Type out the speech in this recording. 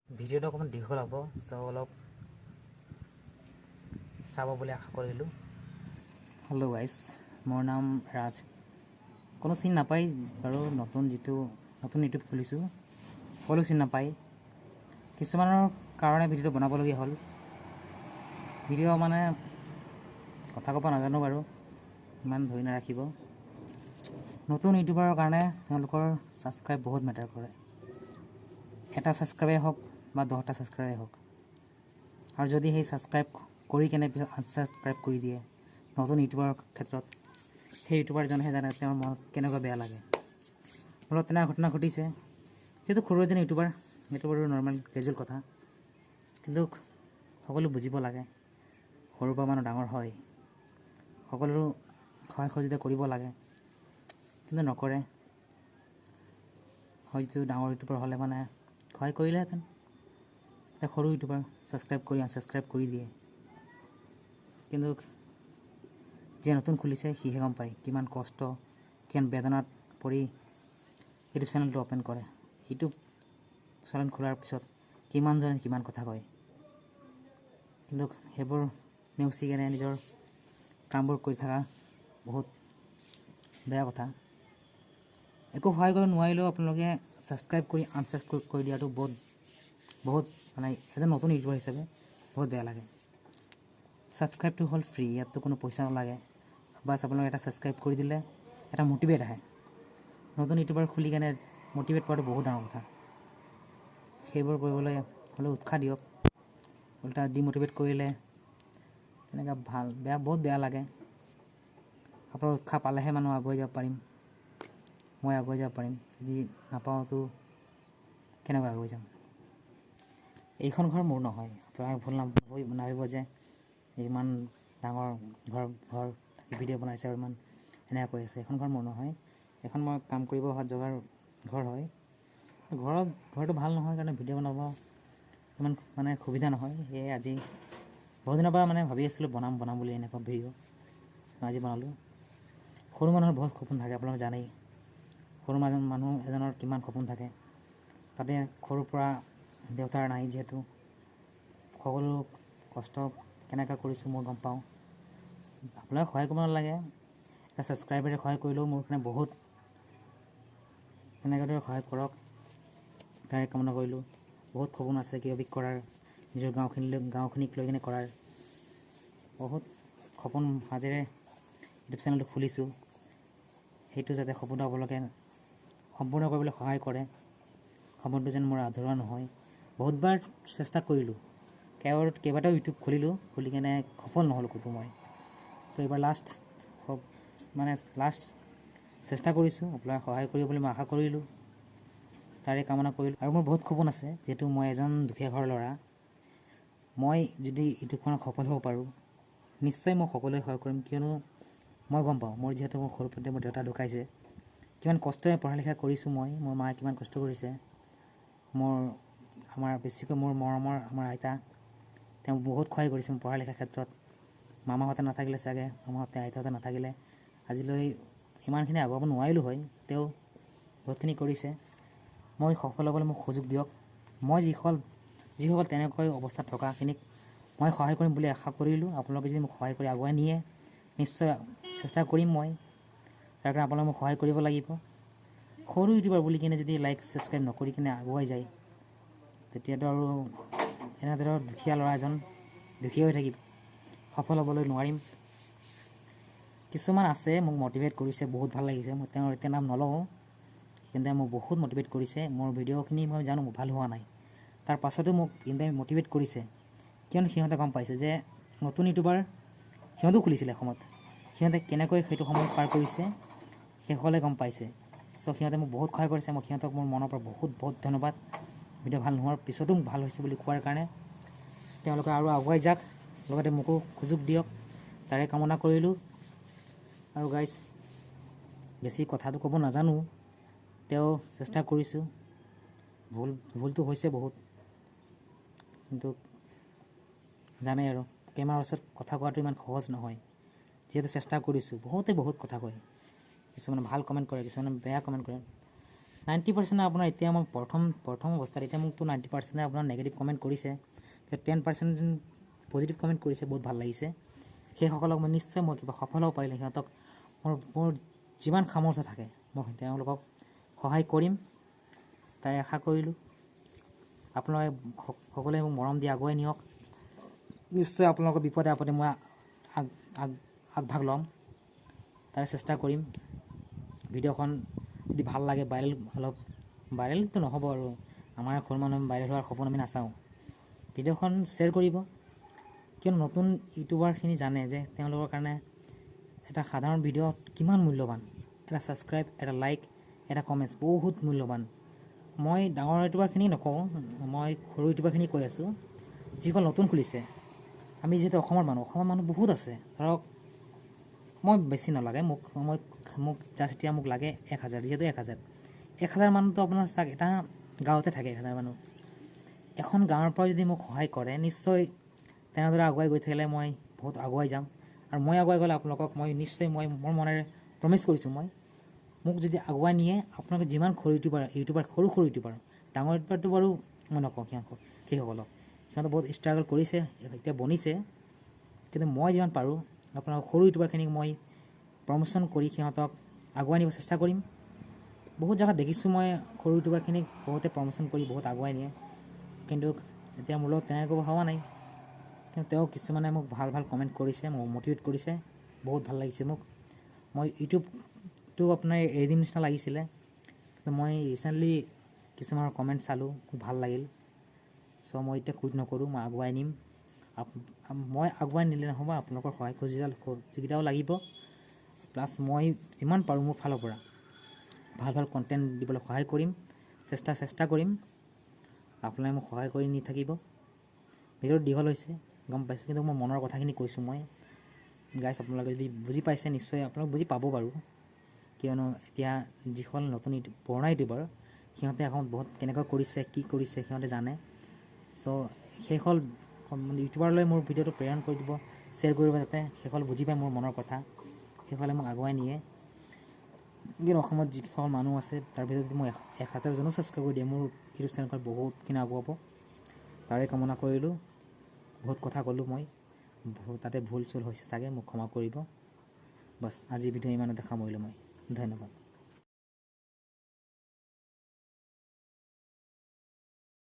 ভিডিঅ'টো অকণমান দীঘল হ'ব, অলপ চাব বুলি আশা কৰিলোঁ। হেল্ল' গাইজ, মোৰ নাম ৰাজ। কোনো চিন নাপায় বাৰু, নতুন ইউটিউব খুলিছোঁ, সকলো চিন নাপায়। কিছুমানৰ কাৰণে ভিডিঅ'টো বনাবলগীয়া হ'ল। ভিডিঅ' মানে কথা ক'ব নাজানো বাৰু, ইমান ধৰি নাৰাখিব। নতুন ইউটিউবাৰৰ কাৰণে তেওঁলোকৰ ছাবস্ক্ৰাইব বহুত মেটাৰ কৰে। এটা ছাবস্ক্ৰাইবেই হওক বা 10টা ছাবস্ক্ৰাইবেই হওক, আৰু যদি সেই ছাবস্ক্ৰাইব কৰি কেনে পিছত আনছাবস্ক্ৰাইব কৰি দিয়ে নতুন ইউটিউবাৰৰ ক্ষেত্ৰত, সেই ইউটিউবাৰজনেহে জানে তেওঁৰ মনত কেনেকুৱা বেয়া লাগে। ফলত তেনে ঘটনা ঘটিছে। সেইটো সৰু এজন ইউটিউবাৰ, সেইটো বাৰু নৰ্মেল কেজুৱেল কথা, কিন্তু সকলো বুজিব লাগে। সৰুৰ পৰা মানুহ ডাঙৰ হয়, সকলো সহায় সহযোগিতা কৰিব লাগে, কিন্তু নকৰে। হয়তো ডাঙৰ ইউটিউবাৰ হ'লে মানে সহায় কৰিলেহেঁতেন, এতিয়া সৰু ইউটিউবাৰ ছাবস্ক্ৰাইব কৰি আনছাবস্ক্ৰাইব কৰি দিয়ে। কিন্তু যিয়ে নতুন খুলিছে সিহে গম পায় কিমান কষ্ট, কিমান বেদনাত পৰি ইউটিউব চেনেলটো অ'পেন কৰে। ইউটিউব চেনেল খোলাৰ পিছত কিমানজনে কিমান কথা কয়, কিন্তু সেইবোৰ নেওচি কেনে নিজৰ কামবোৰ কৰি থকা বহুত বেয়া কথা। একো সহায় কৰিব নোৱাৰিলেও আপোনালোকে ছাবস্ক্ৰাইব কৰি আনছাবস্ক্ৰাইব কৰি দিয়াটো বহুত মানে এজন নতুন ইউটিউবাৰ হিচাপে বহুত বেয়া লাগে। ছাবস্ক্ৰাইবটো হ'ল ফ্ৰী, ইয়াততো কোনো পইচা নালাগে। বাছ আপোনালোকে এটা ছাবস্ক্ৰাইব কৰি দিলে এটা মটিভেট আহে। নতুন ইউটিউবাৰ খুলি কেনে মটিভেট কৰাটো বহুত ডাঙৰ কথা। সেইবোৰ কৰিবলৈ হ'লে উৎসাহ দিয়ক। উল্টা ডিমটিভেট কৰিলে তেনেকৈ বহুত বেয়া লাগে। আপোনাৰ উৎসাহ পালেহে মানুহ আগুৱাই যাব পাৰিম, মই আগুৱাই যাব পাৰিম। যদি নাপাওঁতো কেনেকৈ আগুৱাই যাম। এইখন ঘৰ মোৰ নহয়, আপোনালোকে ভুল নাভাবিব যে ইমান ডাঙৰ ঘৰ ভিডিঅ' বনাইছে আৰু ইমান এনেকৈ কৈ আছে। এইখন ঘৰ মোৰ নহয়, এখন মই কাম কৰিব অহা জগাৰ ঘৰ হয়। ঘৰটো ভাল নহয় কাৰণে ভিডিঅ' বনাব ইমান মানে সুবিধা নহয়। সেয়ে আজি বহুত দিনৰ পৰা মানে ভাবি আছিলোঁ বনাম বুলি এনেকুৱা ভিডিঅ', আজি বনালোঁ। সৰু মানুহৰ বহুত সপোন থাকে, আপোনালোকে জানেই। সৰু মানুহ এজনৰ কিমান সপোন থাকে, তাতে সৰুৰ পৰা দেউতাৰ নাই যিহেতু, সকলো কষ্ট কেনেকৈ কৰিছোঁ মই গম পাওঁ। আপোনালোকে সহায় কৰিব নালাগে, এটা ছাবস্ক্ৰাইবাৰে সহায় কৰিলেও মোৰ কাৰণে বহুত। তেনেকৈ সহায় কৰক, তাৰে কামনা কৰিলোঁ। বহুত সপোন আছে কিবা কৰাৰ, নিজৰ গাঁওখিনিক লৈ কিনে কৰাৰ বহুত সপোন মাজেৰে ইউটিউব চেনেলটো খুলিছোঁ। সেইটো যাতে সপোনটো আপোনালোকে সম্পূৰ্ণ কৰিবলৈ সহায় কৰে, সপোনটো যেন মোৰ আধৰুৱা নহয়। বহুতবাৰ চেষ্টা কৰিলোঁ, কেইবাটাও ইউটিউব খুলিলোঁ, খুলি কেনে সফল নহ'লোঁ ক'তো মই। তো এইবাৰ লাষ্ট চেষ্টা কৰিছোঁ, আপোনালোকে সহায় কৰিব বুলি মই আশা কৰিলোঁ, তাৰে কামনা কৰিলোঁ। আৰু মোৰ বহুত সপোন আছে, যিহেতু মই এজন দুখীয়া ঘৰৰ ল'ৰা। মই যদি ইউটিউবখনত সফল হ'ব পাৰোঁ, নিশ্চয় মই সকলোৱে সহায় কৰিম। কিয়নো মই গম পাওঁ, মোৰ সৰুতে মোৰ দেউতা ঢুকাইছে, কিমান কষ্টৰে পঢ়া লিখা কৰিছোঁ মই। মোৰ মায়ে কিমান কষ্ট কৰিছে। বেছিকৈ মোৰ মৰমৰ আমাৰ আইতা, তেওঁ বহুত সহায় কৰিছে মোৰ পঢ়া লিখাৰ ক্ষেত্ৰত। মামাহঁতে নাথাকিলে চাগে, আইতাহঁতে নাথাকিলে আজিলৈ ইমানখিনি আগুৱাব নোৱাৰিলোঁ হয়। তেওঁ বহুতখিনি কৰিছে। মই সফল হ'বলৈ মোক সুযোগ দিয়ক। মই যিসকল তেনেকৈ অৱস্থাত থকাখিনিক মই সহায় কৰিম বুলি আশা কৰিলোঁ। আপোনালোকে যদি মোক সহায় কৰি আগুৱাই নিয়ে, নিশ্চয় চেষ্টা কৰিম মই। তাৰ কাৰণে আপোনালোকে মোক সহায় কৰিব লাগিব। সৰু ইউটিউবাৰ বুলি কিনে যদি লাইক ছাবস্ক্ৰাইব নকৰি কিনে আগুৱাই যায়, তেতিয়াতো আৰু এনেদৰে দুখীয়া ল'ৰা এজন দুখীয়া হৈ থাকিব, সফল হ'বলৈ নোৱাৰিম। কিছুমান আছে মোক মটিভেট কৰিছে, বহুত ভাল লাগিছে। মই তেওঁৰ এতিয়া নাম নলওঁ, কিন্তু মোক বহুত মটিভেট কৰিছে। মোৰ ভিডিঅ'খিনি মই জানো ভাল হোৱা নাই, তাৰ পাছতো মোক কিন্তু মটিভেট কৰিছে। কিয়নো সিহঁতে গম পাইছে যে নতুন ইউটিউবাৰ সিহঁতেও খুলিছিলে এসময়ত, সিহঁতে কেনেকৈ সেইটো সময় পাৰ কৰিছে সেইসকলে গম পাইছে। চ' সিহঁতে মোক বহুত সহায় কৰিছে। মই সিহঁতক মোৰ মনৰ পৰা বহুত ধন্যবাদ। ভিডিঅ' ভাল নোহোৱাৰ পিছতো ভাল হৈছে বুলি কোৱাৰ কাৰণে। তেওঁলোকে আৰু আগুৱাই যাওক, লগতে মোকো সুযোগ দিয়ক, তাৰে কামনা কৰিলোঁ। আৰু গাইজ, বেছি কথাটো ক'ব নাজানো, তেওঁ চেষ্টা কৰিছোঁ। ভুলটো হৈছে বহুত, কিন্তু জানেই আৰু কেমেৰাৰ ওচৰত কথা কোৱাটো ইমান সহজ নহয়। যিহেতু চেষ্টা কৰিছোঁ, বহুতে বহুত কথা কয়, কিছুমানে ভাল কমেণ্ট কৰে, কিছুমানে বেয়া কমেণ্ট কৰে। 90% আপোনাৰ এতিয়া মই প্ৰথম অৱস্থাত এতিয়া মোকতো 90% আপোনাৰ নেগেটিভ কমেণ্ট কৰিছে, 10% পজিটিভ কমেণ্ট কৰিছে, বহুত ভাল লাগিছে। সেইসকলক মই নিশ্চয় মই কিবা সফল হ'ব পাৰিলে সিহঁতক মোৰ যিমান সামৰ্থ্য থাকে মই তেওঁলোকক সহায় কৰিম, তাই আশা কৰিলোঁ। আপোনালোকে সকলোৱে মোক মৰম দি আগুৱাই নিয়ক। নিশ্চয় আপোনালোকৰ বিপদে আপদে মই আগভাগ ল'ম, তাৰ চেষ্টা কৰিম। ভিডিঅ'খন যদি ভাল লাগে ভাইৰেলটো নহ'ব আৰু আমাৰ ঘৰৰ মানুহ ভাইৰেল হোৱাৰ সপোন আমি নাচাওঁ। ভিডিঅ'খন শ্বেয়াৰ কৰিব, কিয়নো নতুন ইউটিউবাৰখিনি জানে যে তেওঁলোকৰ কাৰণে এটা সাধাৰণ ভিডিঅ' কিমান মূল্যৱান। এটা ছাবস্ক্ৰাইব, এটা লাইক, এটা কমেণ্টছ বহুত মূল্যৱান। মই ডাঙৰ ইউটিউবাৰখিনি নকওঁ, মই সৰু ইউটিউবাৰখিনি কৈ আছোঁ যিসকল নতুন খুলিছে। আমি যিহেতু অসমৰ মানুহ বহুত আছে। ধৰক মই বেছি নালাগে, মোক জাষ্ট এতিয়া মোক লাগে 1000, যিহেতু 1000 মানুহটো আপোনাৰ চাওক এটা গাঁৱতে থাকে 1000 মানুহ। এখন গাঁৱৰ পৰা যদি মোক সহায় কৰে নিশ্চয় তেনেদৰে আগুৱাই গৈ থাকিলে মই বহুত আগুৱাই যাম। আৰু মই আগুৱাই গ'লে আপোনালোকক মই নিশ্চয় মোৰ মনেৰে প্ৰমিছ কৰিছোঁ মোক যদি আগুৱাই নিয়ে আপোনালোকে যিমান সৰু ইউটিউবাৰ ডাঙৰ ইউটিউবাৰটো বাৰু মই নকওঁ সেইসকলক সিহঁতে বহুত ষ্ট্ৰাগল কৰিছে, এতিয়া বনিছে। কিন্তু মই যিমান পাৰোঁ আপোনালোক সৰু ইউটিউবাৰখিনিক মই প্ৰমোশ্যন কৰি সিহঁতক আগুৱাই নিব চেষ্টা কৰিম। বহুত জেগাত দেখিছোঁ মই সৰু ইউটিউবাৰখিনিক বহুতে প্ৰমোশ্যন কৰি বহুত আগুৱাই নিয়ে, কিন্তু এতিয়া মোৰ লগত তেনেকৈ হোৱা নাই। কিন্তু তেওঁ কিছুমানে মোক ভাল কমেণ্ট কৰিছে, মোক মটিভেট কৰিছে, বহুত ভাল লাগিছে মোক। মই ইউটিউবটো আপোনাৰ এৰি দিম নিচিনা লাগিছিলে, কিন্তু মই ৰিচেণ্টলি কিছুমানৰ কমেণ্ট চালোঁ, খুব ভাল লাগিল। চ' মই এতিয়া কুইট নকৰোঁ, মই আগুৱাই নিম। মই আগুৱাই নিলে নহ'ব, আপোনালোকৰ সহায় সহযোগিতাও লাগিব। প্লাছ মই যিমান পাৰোঁ মোৰ ফালৰ পৰা ভাল কণ্টেণ্ট দিবলৈ সহায় কৰিম, চেষ্টা কৰিম। আপোনালোকে মোক সহায় কৰি নি থাকিব। ভিডিঅ'টো দীঘল হৈছে গম পাইছোঁ, কিন্তু মোৰ মনৰ কথাখিনি কৈছোঁ মই। গাইছ আপোনালোকে যদি বুজি পাইছে নিশ্চয় আপোনালোকে বুজি পাব বাৰু, কিয়নো এতিয়া যিসকল নতুন পুৰণা ইউটিউবাৰ সিহঁতে এখন বহুত কেনেকৈ কৰিছে কি কৰিছে সিহঁতে জানে। চ' সেইসকল ইউটিউবাৰলৈ মোৰ ভিডিঅ'টো প্ৰেৰণ কৰি দিব, শ্বেয়াৰ কৰিব, যাতে সেইসকল বুজি পায় মোৰ মনৰ কথা, সেইসকলে মোক আগুৱাই নিয়ে। কিন্তু অসমত যিসকল মানুহ আছে তাৰ ভিতৰত যদি মই 1000জনো ছাবস্ক্ৰাইব কৰি দিয়ে মোৰ ইউটিউব চেনেলখন বহুতখিনি আগুৱাব, তাৰে কামনা কৰিলোঁ। বহুত কথা ক'লোঁ মই, তাতে ভুল চুল হৈছে চাগে, মোক ক্ষমা কৰিব। বাছ আজিৰ ভিডিঅ' ইমানতে সামৰিলোঁ মই। ধন্যবাদ।